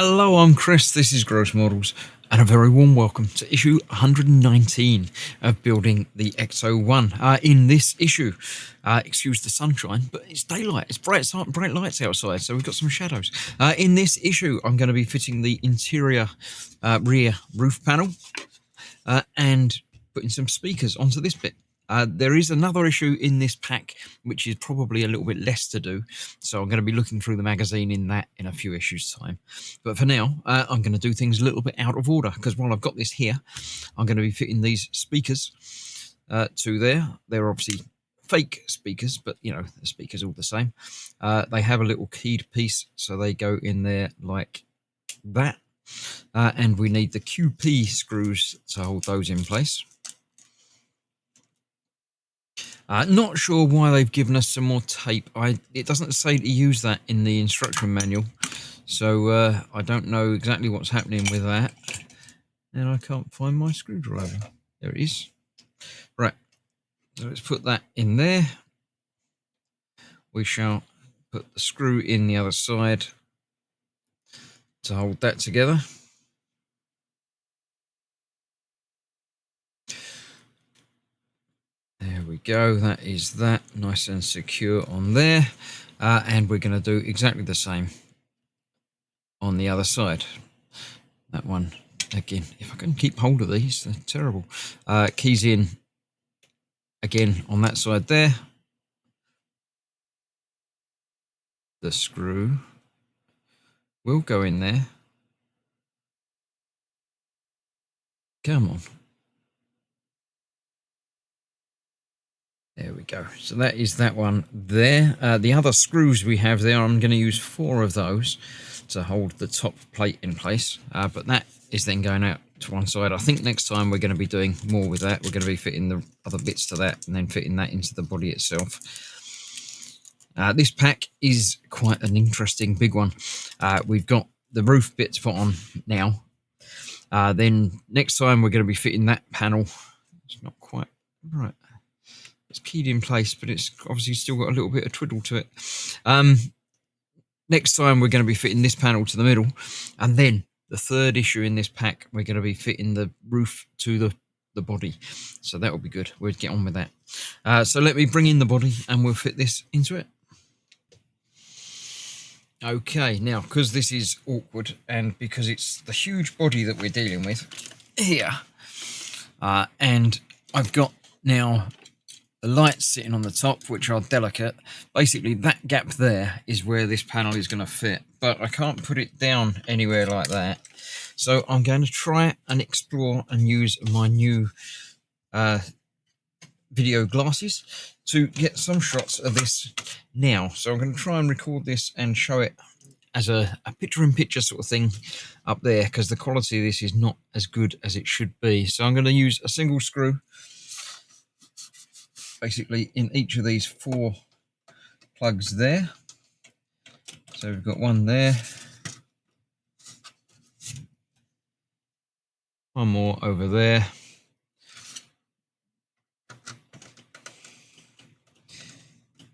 Hello, I'm Chris, this is Gross Models, and a very warm welcome to issue 119 of Building the Ecto-1. In this issue, excuse the sunshine, but it's daylight, it's bright lights outside, so we've got some shadows. In this issue, I'm going to be fitting the interior rear roof panel and putting some speakers onto this bit. There is another issue in this pack, which is probably a little bit less to do. So I'm going to be looking through the magazine in a few issues' time. But for now, I'm going to do things a little bit out of order, because while I've got this here, I'm going to be fitting these speakers to there. They're obviously fake speakers, but, you know, the speakers all the same. They have a little keyed piece, so they go in there like that. And we need the QP screws to hold those in place. Not sure why they've given us some more tape. It doesn't say to use that in the instruction manual, so I don't know exactly what's happening with that. And I can't find my screwdriver. There it is. Right, so let's put that in there. We shall put the screw in the other side to hold that together. There we go, that is that, nice and secure on there. And we're going to do exactly the same on the other side. That one, again, if I can keep hold of these, they're terrible. Keys in again on that side there. The screw will go in there. Come on. There we go. So that is that one there. The other screws we have there, I'm going to use 4 of those to hold the top plate in place. But that is then going out to one side. I think next time we're going to be doing more with that. We're going to be fitting the other bits to that and then fitting that into the body itself. This pack is quite an interesting big one. We've got the roof bit to put on now. Then next time we're going to be fitting that panel. It's not quite right. It's keyed in place, but it's obviously still got a little bit of twiddle to it. Next time we're going to be fitting this panel to the middle, and then the third issue in this pack, we're going to be fitting the roof to the body. So that will be good. We'll get on with that. So let me bring in the body and we'll fit this into it. Okay, now, because this is awkward and because it's the huge body that we're dealing with here, and I've got now the lights sitting on the top, which are delicate. Basically, that gap there is where this panel is going to fit, but I can't put it down anywhere like that. So I'm going to try and explore and use my new video glasses to get some shots of this now. So I'm going to try and record this and show it as a picture-in-picture sort of thing up there, because the quality of this is not as good as it should be. So I'm going to use a single screw basically in each of these 4 plugs there. So we've got one there, one more over there,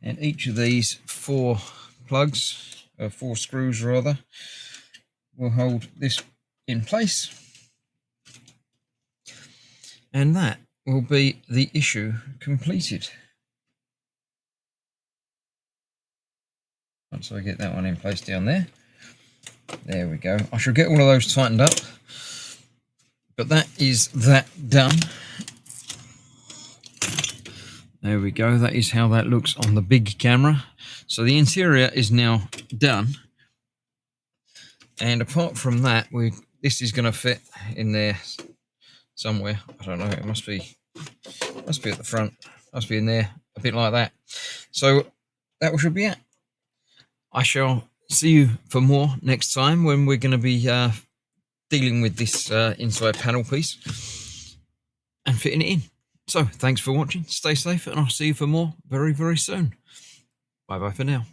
and each of these 4 plugs, 4 screws rather, will hold this in place, and that will be the issue completed. Once I get that one in place down there. There we go. I shall get all of those tightened up. But that is that done. There we go. That is how that looks on the big camera. So the interior is now done. And apart from that, this is going to fit in there somewhere. I don't know. It must be at the front. Must be in there, a bit like that. So that should be it. I shall see you for more next time when we're going to be dealing with this inside panel piece and fitting it in. So thanks for watching. Stay safe, and I'll see you for more very, very soon. Bye bye for now.